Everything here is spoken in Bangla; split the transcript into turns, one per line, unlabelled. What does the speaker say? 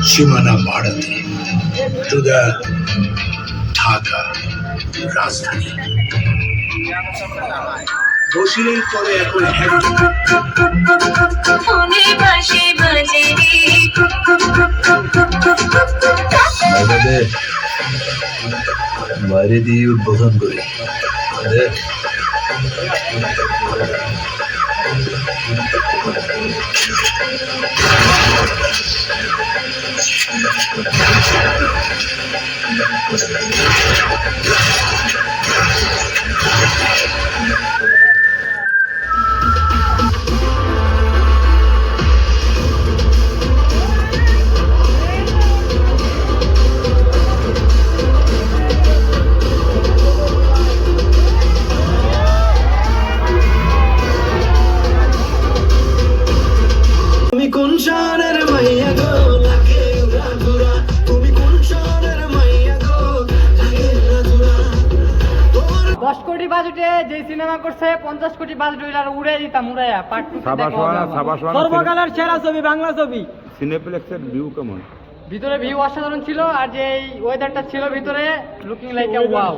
সীমানা বাড়াতে টু দ্য ঢাকা রাজধানী বসিলের পরে এখন বাইরে দিয়ে উদ্বোধন করি তুমি কোন শহরের মাইয়া গো লাগে উড়াধুরা তুমি কোন শহরের মাইয়া গো লাগে উড়াধুরা
10 কোটি বাজেটে যে সিনেমা করছে 50 কোটি বাজেট হইলা উড়াই দিতাম উড়াইয়া পার্ট 2 সর্বকালের সেরা ছবি বাংলা ছবি
সিনেপ্লেক্সের ভিউ কেমন?
ভিতরে ভিউ অসাধারণ ছিল আর যে এই ওয়েদারটা ছিল ভিতরে লুকিং লাইক এ ওয়াও